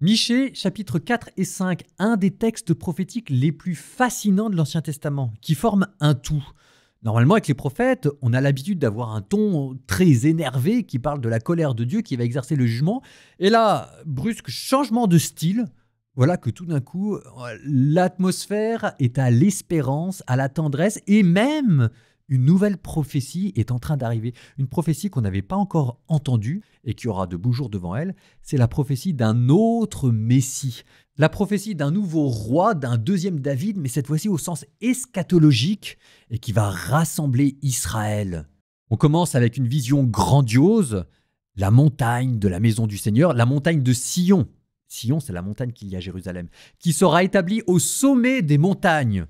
Michée, chapitres 4 et 5, un des textes prophétiques les plus fascinants de l'Ancien Testament, qui forment un tout. Normalement, avec les prophètes, on a l'habitude d'avoir un ton très énervé qui parle de la colère de Dieu qui va exercer le jugement. Et là, brusque changement de style, voilà que tout d'un coup, l'atmosphère est à l'espérance, à la tendresse et même une nouvelle prophétie est en train d'arriver. Une prophétie qu'on n'avait pas encore entendue et qui aura de beaux jours devant elle. C'est la prophétie d'un autre Messie. La prophétie d'un nouveau roi, d'un deuxième David, mais cette fois-ci au sens eschatologique et qui va rassembler Israël. On commence avec une vision grandiose, la montagne de la maison du Seigneur, la montagne de Sion. Sion, c'est la montagne qu'il y a à Jérusalem, qui sera établie au sommet des montagnes.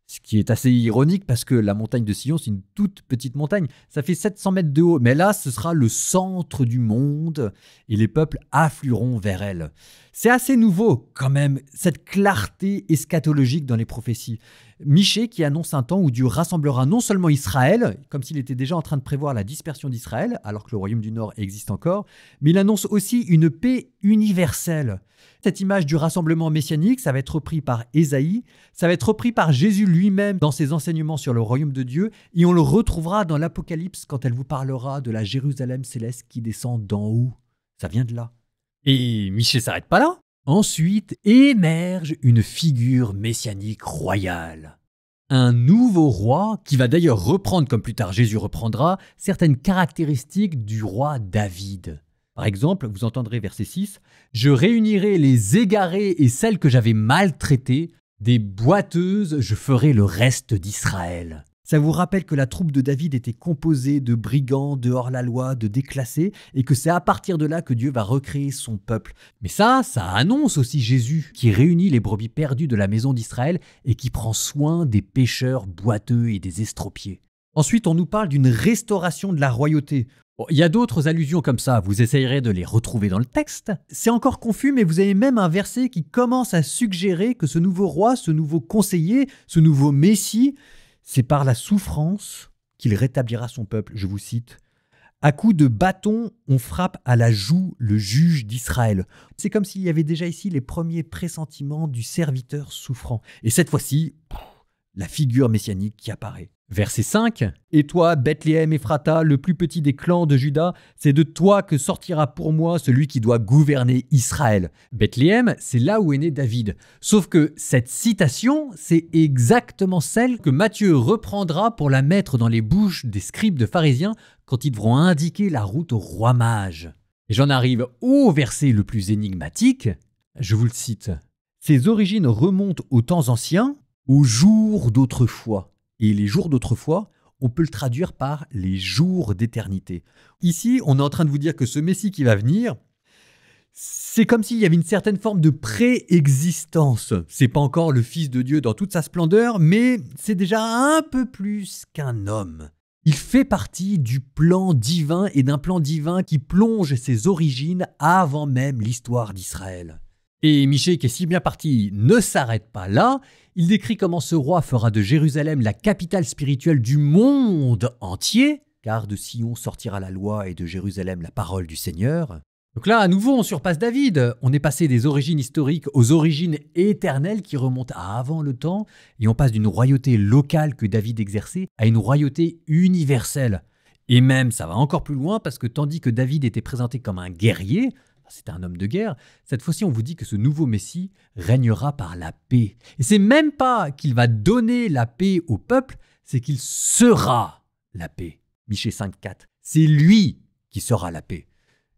Ce qui est assez ironique parce que la montagne de Sion, c'est une toute petite montagne. Ça fait 700 mètres de haut. Mais là, ce sera le centre du monde et les peuples afflueront vers elle. C'est assez nouveau quand même, cette clarté eschatologique dans les prophéties. Michée qui annonce un temps où Dieu rassemblera non seulement Israël, comme s'il était déjà en train de prévoir la dispersion d'Israël, alors que le royaume du Nord existe encore, mais il annonce aussi une paix universelle. Cette image du rassemblement messianique, ça va être repris par Ésaïe, ça va être repris par Jésus lui-même dans ses enseignements sur le royaume de Dieu, et on le retrouvera dans l'Apocalypse quand elle vous parlera de la Jérusalem céleste qui descend d'en haut. Ça vient de là. Et Michée s'arrête pas là. Ensuite émerge une figure messianique royale. Un nouveau roi qui va d'ailleurs reprendre, comme plus tard Jésus reprendra, certaines caractéristiques du roi David. Par exemple, vous entendrez verset 6, « Je réunirai les égarés et celles que j'avais maltraitées, des boiteuses, je ferai le reste d'Israël. » Ça vous rappelle que la troupe de David était composée de brigands, de hors-la-loi, de déclassés, et que c'est à partir de là que Dieu va recréer son peuple. Mais ça annonce aussi Jésus, qui réunit les brebis perdues de la maison d'Israël et qui prend soin des pécheurs boiteux et des estropiés. Ensuite, on nous parle d'une restauration de la royauté. Bon, il y a d'autres allusions comme ça, vous essayerez de les retrouver dans le texte. C'est encore confus, mais vous avez même un verset qui commence à suggérer que ce nouveau roi, ce nouveau conseiller, ce nouveau messie, c'est par la souffrance qu'il rétablira son peuple. Je vous cite. « À coups de bâton, on frappe à la joue le juge d'Israël. » C'est comme s'il y avait déjà ici les premiers pressentiments du serviteur souffrant. Et cette fois-ci, la figure messianique qui apparaît. Verset 5. « Et toi, Bethléem Ephrata, le plus petit des clans de Juda, c'est de toi que sortira pour moi celui qui doit gouverner Israël. » Bethléem, c'est là où est né David. Sauf que cette citation, c'est exactement celle que Matthieu reprendra pour la mettre dans les bouches des scribes de pharisiens quand ils devront indiquer la route au roi mage. Et j'en arrive au verset le plus énigmatique. Je vous le cite. « Ses origines remontent aux temps anciens, aux jours d'autrefois. » Et les jours d'autrefois, on peut le traduire par les jours d'éternité. Ici, on est en train de vous dire que ce Messie qui va venir, c'est comme s'il y avait une certaine forme de préexistence. C'est pas encore le Fils de Dieu dans toute sa splendeur, mais c'est déjà un peu plus qu'un homme. Il fait partie du plan divin et d'un plan divin qui plonge ses origines avant même l'histoire d'Israël. Et Michée, qui est si bien parti, ne s'arrête pas là. Il décrit comment ce roi fera de Jérusalem la capitale spirituelle du monde entier, car de Sion sortira la loi et de Jérusalem la parole du Seigneur. Donc là, à nouveau, on surpasse David. On est passé des origines historiques aux origines éternelles qui remontent à avant le temps, et on passe d'une royauté locale que David exerçait à une royauté universelle. Et même, ça va encore plus loin, parce que tandis que David était présenté comme un guerrier, c'était un homme de guerre. Cette fois-ci, on vous dit que ce nouveau Messie régnera par la paix. Et c'est même pas qu'il va donner la paix au peuple, c'est qu'il sera la paix. Michée 5,4. C'est lui qui sera la paix.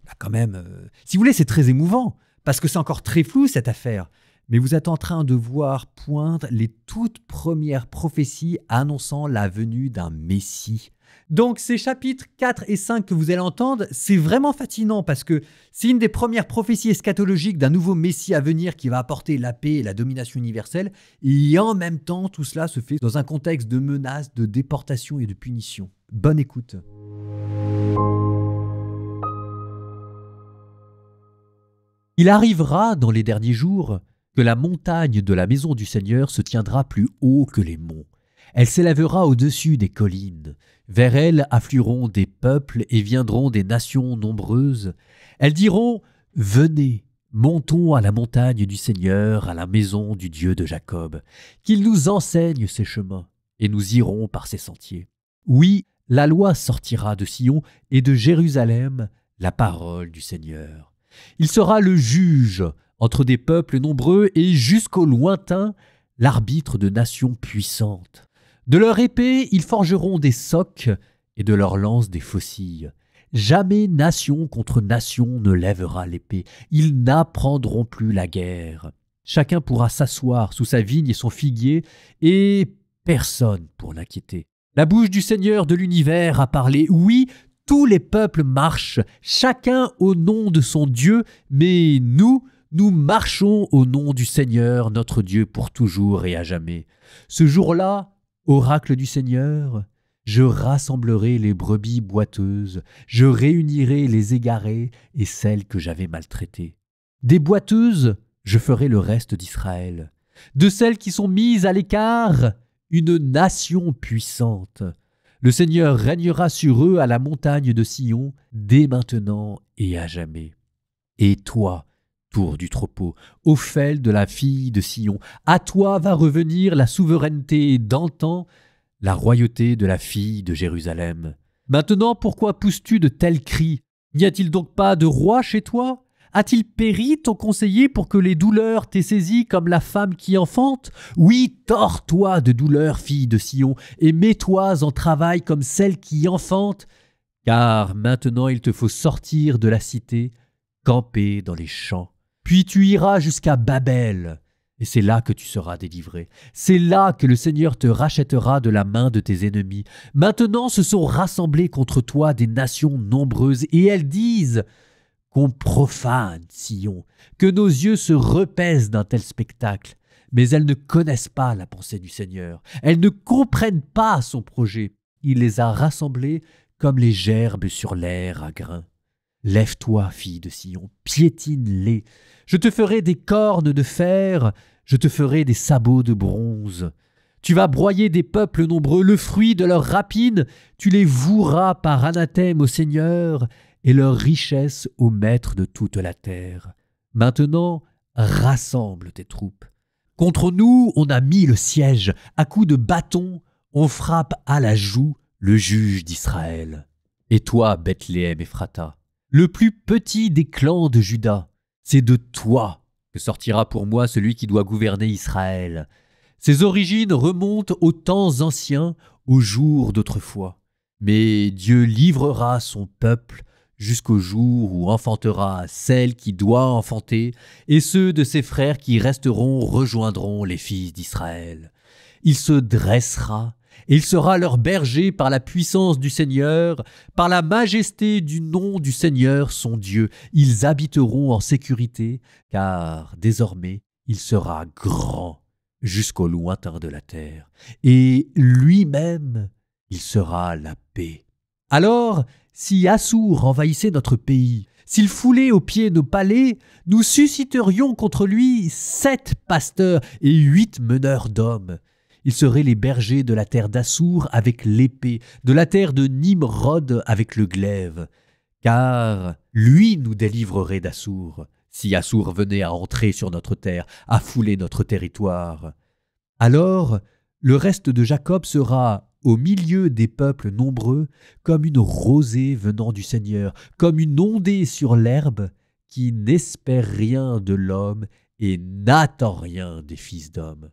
Là, quand même, si vous voulez, c'est très émouvant, parce que c'est encore très flou cette affaire. Mais vous êtes en train de voir poindre les toutes premières prophéties annonçant la venue d'un Messie. Donc ces chapitres 4 et 5 que vous allez entendre, c'est vraiment fascinant parce que c'est une des premières prophéties eschatologiques d'un nouveau Messie à venir qui va apporter la paix et la domination universelle. Et en même temps, tout cela se fait dans un contexte de menaces, de déportation et de punition. Bonne écoute. Il arrivera dans les derniers jours que la montagne de la maison du Seigneur se tiendra plus haut que les monts. Elle s'élèvera au-dessus des collines. Vers elle afflueront des peuples et viendront des nations nombreuses. Elles diront « Venez, Montons à la montagne du Seigneur, à la maison du Dieu de Jacob, qu'il nous enseigne ses chemins, et nous irons par ses sentiers. Oui, la loi sortira de Sion et de Jérusalem, la parole du Seigneur. Il sera le juge entre des peuples nombreux et jusqu'au lointain, l'arbitre de nations puissantes. De leur épée, ils forgeront des socs et de leur lance des faucilles. Jamais nation contre nation ne lèvera l'épée. Ils n'apprendront plus la guerre. Chacun pourra s'asseoir sous sa vigne et son figuier, et personne pour l'inquiéter. La bouche du Seigneur de l'univers a parlé. Oui, tous les peuples marchent, chacun au nom de son Dieu, mais nous marchons au nom du Seigneur, notre Dieu, pour toujours et à jamais. Ce jour-là, oracle du Seigneur, je rassemblerai les brebis boiteuses, je réunirai les égarées et celles que j'avais maltraitées. Des boiteuses, je ferai le reste d'Israël. De celles qui sont mises à l'écart, une nation puissante. Le Seigneur régnera sur eux à la montagne de Sion, dès maintenant et à jamais. Et toi, tour du troupeau, Ophel de la fille de Sion, à toi va revenir la souveraineté d'antan, la royauté de la fille de Jérusalem. Maintenant, pourquoi pousses-tu de tels cris? N'y a-t-il donc pas de roi chez toi? A-t-il péri ton conseiller pour que les douleurs t'aient saisi comme la femme qui enfante? Oui, tords-toi de douleur, fille de Sion, et mets-toi en travail comme celle qui enfante, car maintenant il te faut sortir de la cité, camper dans les champs. Puis tu iras jusqu'à Babel, et c'est là que tu seras délivré. C'est là que le Seigneur te rachètera de la main de tes ennemis. Maintenant se sont rassemblées contre toi des nations nombreuses, et elles disent qu'on profane Sion, que nos yeux se repaisent d'un tel spectacle. Mais elles ne connaissent pas la pensée du Seigneur. Elles ne comprennent pas son projet. Il les a rassemblées comme les gerbes sur l'air à grains. Lève-toi, fille de Sion, piétine-les. Je te ferai des cornes de fer, je te ferai des sabots de bronze. Tu vas broyer des peuples nombreux, le fruit de leurs rapines, tu les voueras par anathème au Seigneur, et leur richesse au maître de toute la terre. Maintenant, rassemble tes troupes. Contre nous, on a mis le siège. À coups de bâton, on frappe à la joue le juge d'Israël. Et toi, Bethléem Ephrata, le plus petit des clans de Juda, c'est de toi que sortira pour moi celui qui doit gouverner Israël. Ses origines remontent aux temps anciens, aux jours d'autrefois. Mais Dieu livrera son peuple jusqu'au jour où enfantera celle qui doit enfanter, et ceux de ses frères qui resteront rejoindront les fils d'Israël. Il se dressera, et il sera leur berger par la puissance du Seigneur, par la majesté du nom du Seigneur son Dieu. Ils habiteront en sécurité, car désormais il sera grand jusqu'au lointain de la terre, et lui-même il sera la paix. Alors, si Assour envahissait notre pays, s'il foulait aux pieds nos palais, nous susciterions contre lui 7 pasteurs et 8 meneurs d'hommes. Ils seraient les bergers de la terre d'Assour avec l'épée, de la terre de Nimrod avec le glaive. Car lui nous délivrerait d'Assour, si Assour venait à entrer sur notre terre, à fouler notre territoire. Alors, le reste de Jacob sera au milieu des peuples nombreux, comme une rosée venant du Seigneur, comme une ondée sur l'herbe, qui n'espère rien de l'homme et n'attend rien des fils d'homme.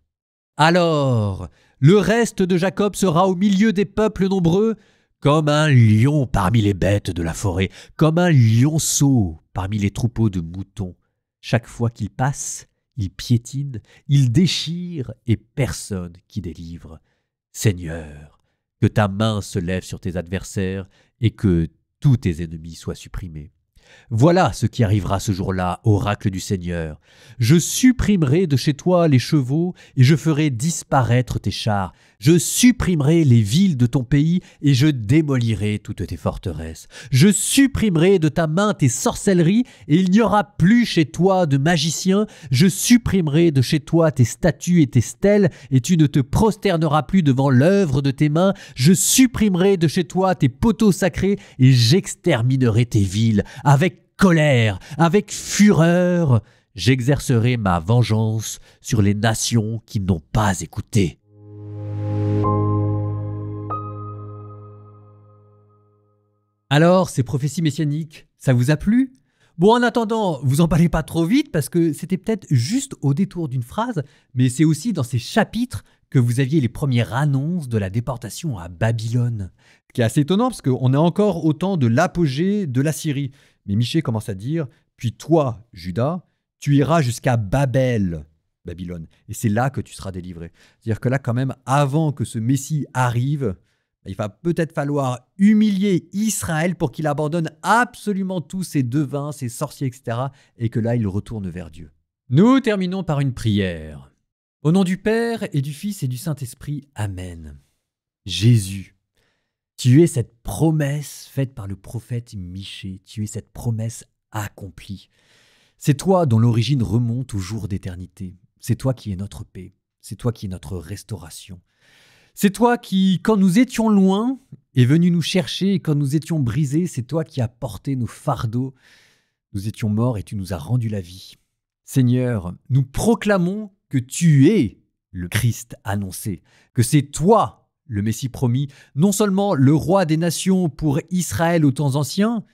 Alors, le reste de Jacob sera au milieu des peuples nombreux, comme un lion parmi les bêtes de la forêt, comme un lionceau parmi les troupeaux de moutons. Chaque fois qu'il passe, il piétine, il déchire, et personne qui délivre. Seigneur, que ta main se lève sur tes adversaires et que tous tes ennemis soient supprimés. Voilà ce qui arrivera ce jour-là, oracle du Seigneur. Je supprimerai de chez toi les chevaux et je ferai disparaître tes chars. Je supprimerai les villes de ton pays et je démolirai toutes tes forteresses. Je supprimerai de ta main tes sorcelleries et il n'y aura plus chez toi de magiciens. Je supprimerai de chez toi tes statues et tes stèles et tu ne te prosterneras plus devant l'œuvre de tes mains. Je supprimerai de chez toi tes poteaux sacrés et j'exterminerai tes villes. Avec colère, avec fureur, j'exercerai ma vengeance sur les nations qui n'ont pas écouté. » Alors, ces prophéties messianiques, ça vous a plu? Bon, en attendant, vous en parlez pas trop vite parce que c'était peut-être juste au détour d'une phrase, mais c'est aussi dans ces chapitres que vous aviez les premières annonces de la déportation à Babylone. Ce qui est assez étonnant parce qu'on est encore au temps de l'apogée de la Syrie. Mais Michée commence à dire « Puis toi, Judas, tu iras jusqu'à Babel, Babylone, et c'est là que tu seras délivré. » C'est-à-dire que là, quand même, avant que ce Messie arrive, il va peut-être falloir humilier Israël pour qu'il abandonne absolument tous ses devins, ses sorciers, etc. et que là, il retourne vers Dieu. Nous terminons par une prière. Au nom du Père et du Fils et du Saint-Esprit, Amen. Jésus, tu es cette promesse faite par le prophète Michée, tu es cette promesse accomplie. C'est toi dont l'origine remonte au jour d'éternité. C'est toi qui es notre paix, c'est toi qui es notre restauration. C'est toi qui, quand nous étions loin, est venu nous chercher, et quand nous étions brisés, c'est toi qui as porté nos fardeaux. Nous étions morts et tu nous as rendu la vie. Seigneur, nous proclamons que tu es le Christ annoncé, que c'est toi le Messie promis, non seulement le roi des nations pour Israël aux temps anciens,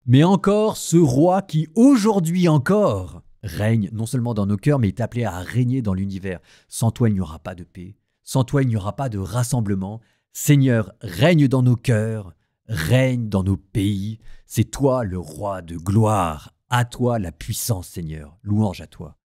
mais encore ce roi qui aujourd'hui encore règne non seulement dans nos cœurs, mais est appelé à régner dans l'univers. Sans toi, il n'y aura pas de paix. Sans toi, il n'y aura pas de rassemblement. Seigneur, règne dans nos cœurs, règne dans nos pays. C'est toi le roi de gloire. À toi la puissance, Seigneur. Louange à toi.